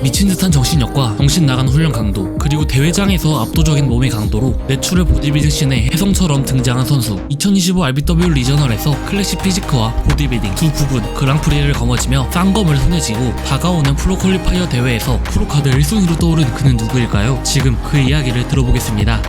미친듯한 정신력과 정신 나간 훈련 강도, 그리고 대회장에서 압도적인 몸의 강도로 내추럴 보디빌딩 씬의 혜성처럼 등장한 선수. 2025 RBW 리저널에서 클래식 피지크와 보디빌딩 두 부분 그랑프리를 거머쥐며 쌍검을 손에 쥐고 다가오는 프로 퀄리파이어 대회에서 프로카드 1순위로 떠오른 그는 누구일까요? 지금 그 이야기를 들어보겠습니다.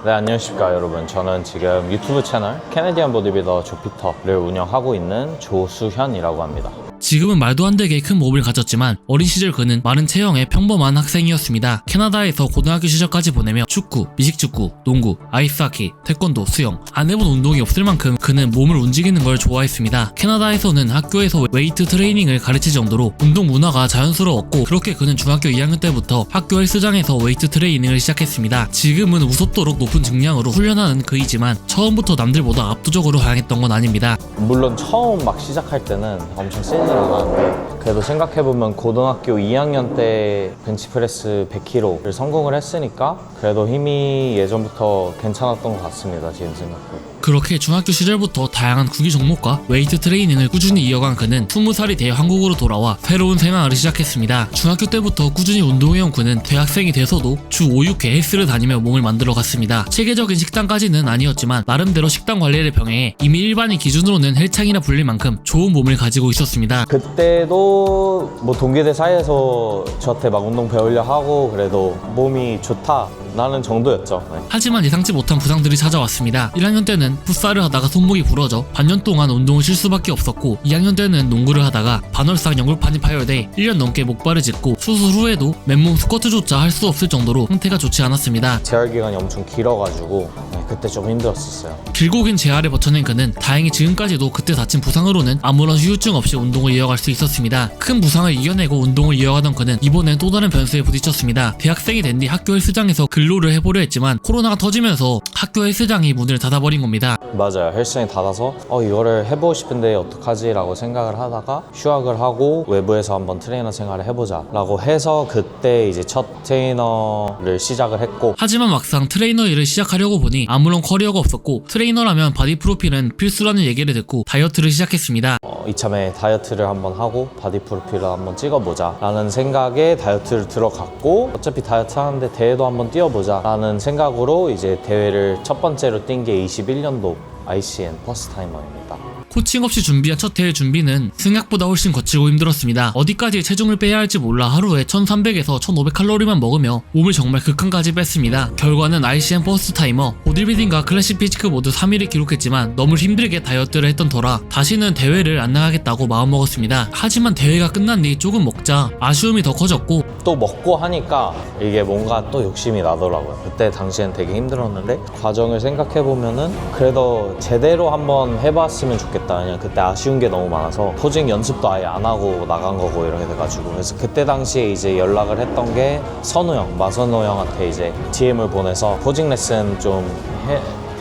네, 안녕하십니까 여러분. 저는 지금 유튜브 채널 캐네디언 보디빌더 조피터를 운영하고 있는 조수현이라고 합니다. 지금은 말도 안 되게 큰 몸을 가졌지만 어린 시절 그는 마른 체형의 평범한 학생이었습니다. 캐나다에서 고등학교 시절까지 보내며 축구, 미식축구, 농구, 아이스하키, 태권도, 수영 안 해본 운동이 없을 만큼 그는 몸을 움직이는 걸 좋아했습니다. 캐나다에서는 학교에서 웨이트 트레이닝을 가르칠 정도로 운동 문화가 자연스러웠고, 그렇게 그는 중학교 2학년 때부터 학교 헬스장에서 웨이트 트레이닝을 시작했습니다. 지금은 무섭도록 높은 증량으로 훈련하는 그이지만 처음부터 남들보다 압도적으로 강했던 건 아닙니다. 물론 처음 막 시작할 때는 엄청 세진 않았는데, 그래도 생각해보면 고등학교 2학년 때 벤치프레스 100kg를 성공을 했으니까 그래도 힘이 예전부터 괜찮았던 것 같습니다. 지금 생각해보면. 그렇게 중학교 시절부터 다양한 구기 종목과 웨이트 트레이닝을 꾸준히 이어간 그는 20살이 돼 한국으로 돌아와 새로운 생활을 시작했습니다. 중학교 때부터 꾸준히 운동해온 그는 대학생이 돼서도 주 5, 6회 헬스를 다니며 몸을 만들어 갔습니다. 체계적인 식단까지는 아니었지만 나름대로 식단 관리를 병행해 이미 일반인 기준으로는 헬창이라 불릴 만큼 좋은 몸을 가지고 있었습니다. 그때도 뭐 동기들 사이에서 저한테 막 운동 배우려 하고 그래도 몸이 좋다 라는 정도였죠. 네. 하지만 예상치 못한 부상들이 찾아왔습니다. 1학년 때는 풋살을 하다가 손목이 부러져 반년 동안 운동을 쉴 수밖에 없었고, 2학년 때는 농구를 하다가 반월상 연골판이 파열돼 1년 넘게 목발을 짚고 수술 후에도 맨몸 스쿼트조차 할 수 없을 정도로 상태가 좋지 않았습니다. 재활 기간이 엄청 길어가지고 그때 좀 힘들었었어요. 길고 긴 재활을 버텨낸 그는 다행히 지금까지도 그때 다친 부상으로는 아무런 후유증 없이 운동을 이어갈 수 있었습니다. 큰 부상을 이겨내고 운동을 이어가던 그는 이번엔 또 다른 변수에 부딪혔습니다. 대학생이 된 뒤 학교 헬스장에서 근로를 해보려 했지만 코로나가 터지면서 학교 헬스장이 문을 닫아버린 겁니다. 맞아요. 헬스장이 닫아서 이거를 해보고 싶은데 어떡하지 라고 생각을 하다가 휴학을 하고 외부에서 한번 트레이너 생활을 해보자 라고 해서 그때 이제 첫 트레이너를 시작을 했고, 하지만 막상 트레이너 일을 시작하려고 보니 아무런 커리어가 없었고, 트레이너라면 바디 프로필은 필수라는 얘기를 듣고 다이어트를 시작했습니다. 이참에 다이어트를 한번 하고 바디 프로필을 한번 찍어보자 라는 생각에 다이어트를 들어갔고, 어차피 다이어트 하는데 대회도 한번 뛰어보자 라는 생각으로 이제 대회를 첫 번째로 뛴 게 21년도 ICN 퍼스트 타이머입니다. 코칭 없이 준비한 첫 대회 준비는 생각보다 훨씬 거칠고 힘들었습니다. 어디까지 체중을 빼야 할지 몰라 하루에 1300에서 1500칼로리만 먹으며 몸을 정말 극한까지 뺐습니다. 결과는 ICN 퍼스트 타이머, 보디빌딩과 클래식 피지크 모두 3위를 기록했지만 너무 힘들게 다이어트를 했던 터라 다시는 대회를 안 나가겠다고 마음먹었습니다. 하지만 대회가 끝난 뒤 조금 먹자 아쉬움이 더 커졌고, 또 먹고 하니까 이게 뭔가 또 욕심이 나더라고요. 그때 당시엔 되게 힘들었는데 과정을 생각해보면은 그래도 제대로 한번 해봤으면 좋겠다. 그냥 그때 아쉬운 게 너무 많아서 포징 연습도 아예 안 하고 나간 거고 이렇게 돼가지고, 그래서 그때 당시에 이제 연락을 했던 게 선우 형, 마선우 형한테 이제 DM을 보내서 포징 레슨 좀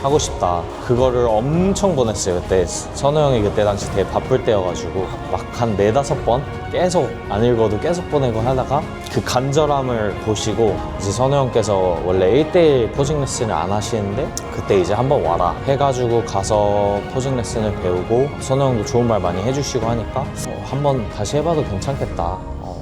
하고 싶다. 그거를 엄청 보냈어요. 그때 선우 형이 그때 당시 되게 바쁠 때여가지고 막 한 4-5번 계속 안 읽어도 계속 보내고 하다가 그 간절함을 보시고 이제 선우 형께서 원래 1대1 포징 레슨을 안 하시는데 그때 이제 한번 와라 해가지고 가서 포징 레슨을 배우고, 선우 형도 좋은 말 많이 해주시고 하니까 한번 다시 해봐도 괜찮겠다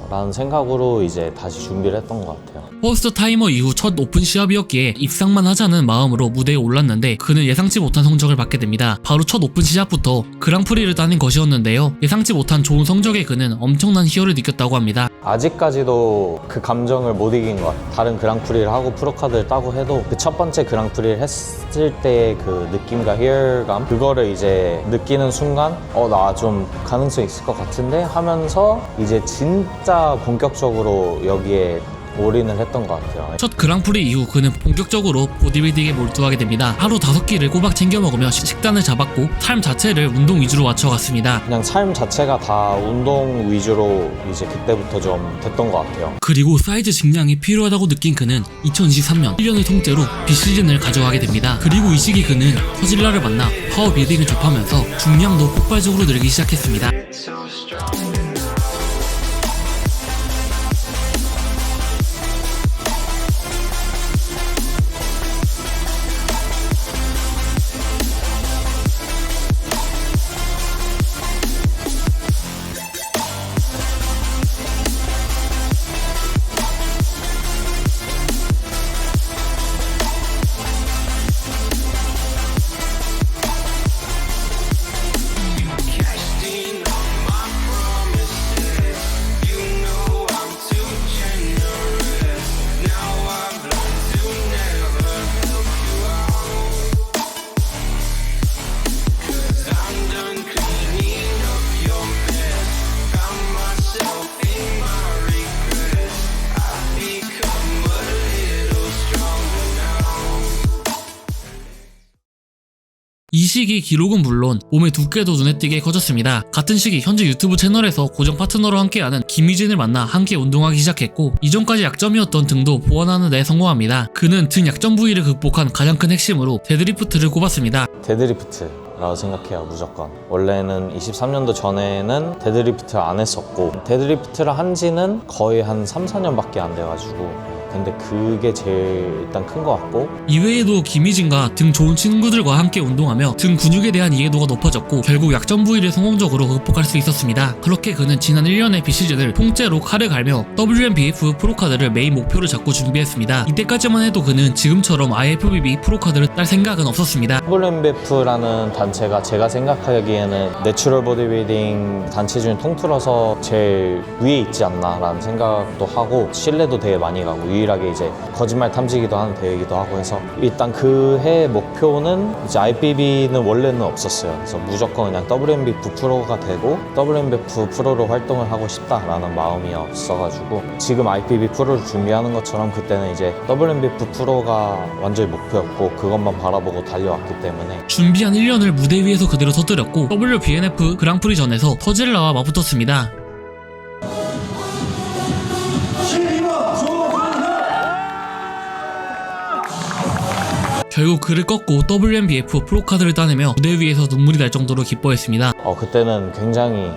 라는 생각으로 이제 다시 준비를 했던 것 같아요. 퍼스트 타이머 이후 첫 오픈 시합이었기에 입상만 하자는 마음으로 무대에 올랐는데 그는 예상치 못한 성적을 받게 됩니다. 바로 첫 오픈 시합부터 그랑프리를 따낸 것이었는데요. 예상치 못한 좋은 성적에 그는 엄청난 희열을 느꼈다고 합니다. 아직까지도 그 감정을 못 이긴 것 같아요. 다른 그랑프리를 하고 프로카드를 따고 해도 그 첫 번째 그랑프리를 했을 때의 그 느낌과 희열감, 그거를 이제 느끼는 순간 나 좀 가능성 있을 것 같은데 하면서 이제 진짜 본격적으로 여기에 올인을 했던 것 같아요. 첫 그랑프리 이후 그는 본격적으로 보디빌딩에 몰두하게 됩니다. 하루 5끼를 꼬박 챙겨 먹으며 식단을 잡았고 삶 자체를 운동 위주로 맞춰갔습니다. 그냥 삶 자체가 다 운동 위주로 이제 그때부터 좀 됐던 것 같아요. 그리고 사이즈 증량이 필요하다고 느낀 그는 2023년 1년을 통째로 비시즌을 가져가게 됩니다. 그리고 이 시기 그는 허질라를 만나 파워빌딩을 접하면서 중량도 폭발적으로 늘기 시작했습니다. 시기 기록은 물론 몸의 두께도 눈에 띄게 커졌습니다. 같은 시기 현재 유튜브 채널에서 고정 파트너로 함께하는 김희진을 만나 함께 운동하기 시작했고 이전까지 약점이었던 등도 보완하는 데 성공합니다. 그는 등 약점 부위를 극복한 가장 큰 핵심으로 데드리프트를 꼽았습니다. 데드리프트라고 생각해요. 무조건. 원래는 23년도 전에는 데드리프트를 안 했었고 데드리프트를 한 지는 거의 한 3, 4년밖에 안 돼가지고 근데 그게 제일 일단 큰 것 같고 이외에도 김희진과 등 좋은 친구들과 함께 운동하며 등 근육에 대한 이해도가 높아졌고 결국 약점 부위를 성공적으로 극복할 수 있었습니다. 그렇게 그는 지난 1년의 비시즌을 통째로 칼을 갈며 WNBF 프로카드를 메인 목표로 잡고 준비했습니다. 이때까지만 해도 그는 지금처럼 IFBB 프로카드를 딸 생각은 없었습니다. WNBF라는 단체가 제가 생각하기에는 내추럴 보디빌딩 단체 중에 통틀어서 제일 위에 있지 않나 라는 생각도 하고 신뢰도 되게 많이 가고 유일하게 이제 거짓말 탐지기도 하는 대회이기도 하고 해서 일단 그 해 목표는 이제 IFBB는 원래는 없었어요. 그래서 무조건 그냥 WNBF 프로가 되고 WNBF 프로로 활동을 하고 싶다라는 마음이 없어가지고 지금 IFBB 프로를 준비하는 것처럼 그때는 이제 WNBF 프로가 완전히 목표였고 그것만 바라보고 달려왔기 때문에 준비한 1년을 무대 위에서 그대로 터뜨렸고 WBNF 그랑프리전에서 터질라와 맞붙었습니다. 결국 그를 꺾고 WNBF 프로카드를 따내며 무대 위에서 눈물이 날 정도로 기뻐했습니다. 그때는 굉장히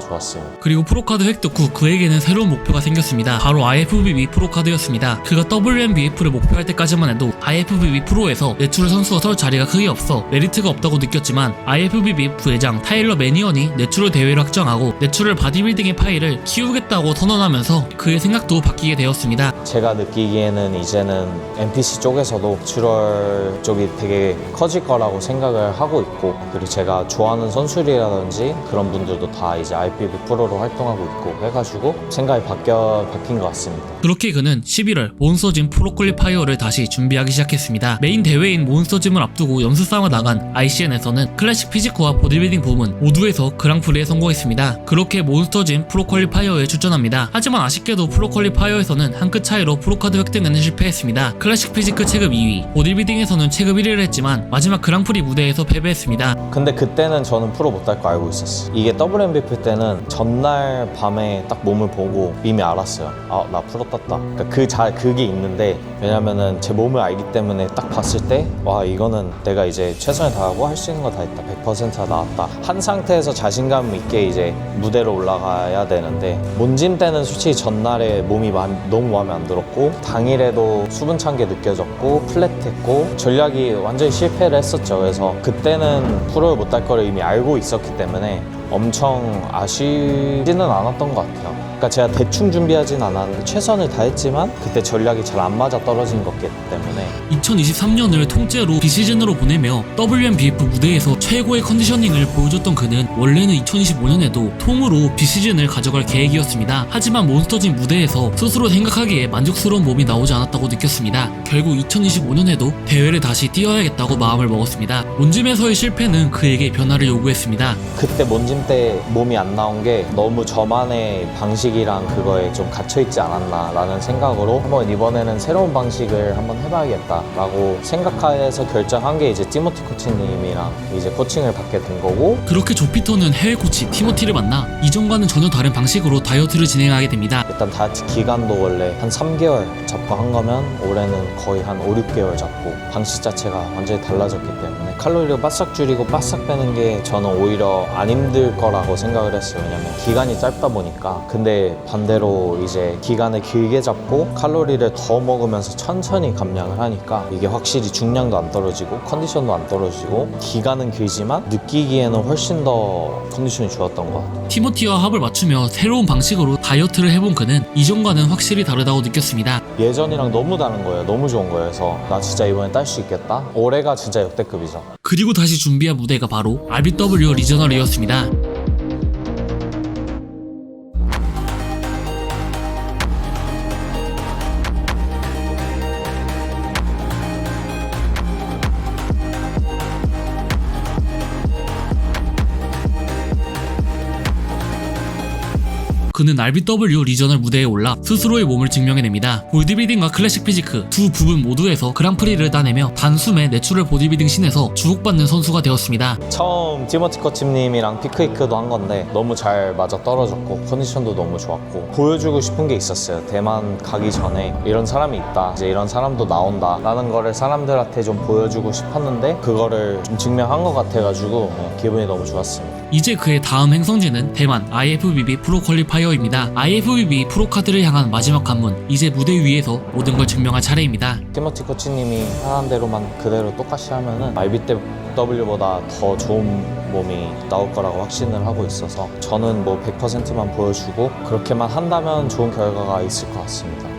좋았어요. 그리고 프로카드 획득 후 그에게는 새로운 목표가 생겼습니다. 바로 IFBB 프로카드였습니다. 그가 WNBF를 목표할 때까지만 해도 IFBB 프로에서 내추럴 선수가 설 자리가 크게 없어 메리트가 없다고 느꼈지만 IFBB 부회장 타일러 매니언이 내추럴 대회를 확정하고 내추럴 바디빌딩의 파일을 키우겠다고 선언하면서 그의 생각도 바뀌게 되었습니다. 제가 느끼기에는 이제는 NPC 쪽에서도 내추럴 쪽이 되게 커질 거라고 생각을 하고 있고 그리고 제가 좋아하는 선수들이라든지 그런 분들도 다 이제 IFBB 프로로 활동하고 있고 해가지고 생각이 바뀐 것 같습니다. 그렇게 그는 11월 몬스터짐 프로 퀄리파이어를 다시 준비하기 시작했습니다. 메인 대회인 몬스터짐을 앞두고 연습 삼아 나간 ICN에서는 클래식 피지크와 보디빌딩 부문 모두에서 그랑프리에 성공했습니다. 그렇게 몬스터짐 프로 퀄리파이어에 출전합니다. 하지만 아쉽게도 프로 퀄리파이어에서는 한 끗 차이로 프로카드 획득에는 실패했습니다. 클래식 피지크 체급 2위, 보디빌딩에서는 체급 1위를 했지만 마지막 그랑프리 무대에서 패배했습니다. 근데 그때는 저는 프로 못 할 거 알고 있었어요. 이게 WNBF 때는 전날 밤에 딱 몸을 보고 이미 알았어요. 나 프로 떴다. 그러니까 그게 있는데 왜냐면은 제 몸을 알기 때문에 딱 봤을 때 와 이거는 내가 이제 최선을 다하고 할 수 있는 거 다 했다. 100%가 나왔다. 한 상태에서 자신감 있게 이제 무대로 올라가야 되는데 몬짐 때는 솔직히 전날에 몸이 너무 마음에 안 들었고 당일에도 수분 찬 게 느껴졌고 플랫했고 전략이 완전히 실패를 했었죠. 그래서 그때는 프로를 못 할 거를 이미 알고 있었기 때문에 엄청 아쉬지는 않았던 것 같아요. 그러니까 제가 대충 준비하진 않았는데 최선을 다했지만 그때 전략이 잘 안 맞아 떨어진 거기 때문에 2023년을 통째로 비시즌으로 보내며 WNBF 무대에서 최고의 컨디셔닝을 보여줬던 그는 원래는 2025년에도 통으로 비시즌을 가져갈 계획이었습니다. 하지만 몬스터짐 무대에서 스스로 생각하기에 만족스러운 몸이 나오지 않았다고 느꼈습니다. 결국 2025년에도 대회를 다시 뛰어야겠다고 마음을 먹었습니다. 몬짐에서의 실패는 그에게 변화를 요구했습니다. 그때 몬짐 때 몸이 안 나온 게 너무 저만의 방식이랑 그거에 좀 갇혀있지 않았나 라는 생각으로 한번 이번에는 새로운 방식을 한번 해봐야겠다 라고 생각해서 결정한 게 이제 티모티 코치님이랑 이제 코칭을 받게 된 거고 그렇게 조 피터는 해외 코치 티모티를 만나 이전과는 전혀 다른 방식으로 다이어트를 진행하게 됩니다. 일단 다이어트 기간도 원래 한 3개월 잡고 한 거면 올해는 거의 한 5, 6개월 잡고 방식 자체가 완전히 달라졌기 때문에 칼로리를 바싹 줄이고 바싹 빼는 게 저는 오히려 안 힘들 거라고 생각을 했어요. 왜냐면 기간이 짧다 보니까. 근데 반대로 이제 기간을 길게 잡고 칼로리를 더 먹으면서 천천히 감량을 하니까 이게 확실히 중량도 안 떨어지고 컨디션도 안 떨어지고 기간은 길지만 느끼기에는 훨씬 더 컨디션이 좋았던 것 같아요. 티모티와 합을 맞추며 새로운 방식으로 다이어트를 해본 그는 이전과는 확실히 다르다고 느꼈습니다. 예전이랑 너무 다른 거예요. 너무 좋은 거예요. 그래서 나 진짜 이번에 딸 수 있겠다. 올해가 진짜 역대급이죠. 그리고 다시 준비한 무대가 바로 RBW 리저널이었습니다. 그는 RBW 리저널 무대에 올라 스스로의 몸을 증명해냅니다. 보디빌딩과 클래식 피지크 두 부분 모두에서 그랑프리를 따내며 단숨에 내추럴 보디빌딩 씬에서 주목받는 선수가 되었습니다. 처음 티모티 코치님이랑 피크니크도 한 건데 너무 잘 맞아 떨어졌고 컨디션도 너무 좋았고 보여주고 싶은 게 있었어요. 대만 가기 전에 이런 사람이 있다, 이제 이런 사람도 나온다 라는 거를 사람들한테 좀 보여주고 싶었는데 그거를 좀 증명한 것 같아가지고 기분이 너무 좋았습니다. 이제 그의 다음 행성지는 대만 IFBB 프로 퀄리파이어입니다. IFBB 프로 카드를 향한 마지막 관문, 이제 무대 위에서 모든 걸 증명할 차례입니다. 티모티 코치님이 하는 대로만 그대로 똑같이 하면은 RBW보다 더 좋은 몸이 나올 거라고 확신을 하고 있어서 저는 뭐 100%만 보여주고 그렇게만 한다면 좋은 결과가 있을 것 같습니다.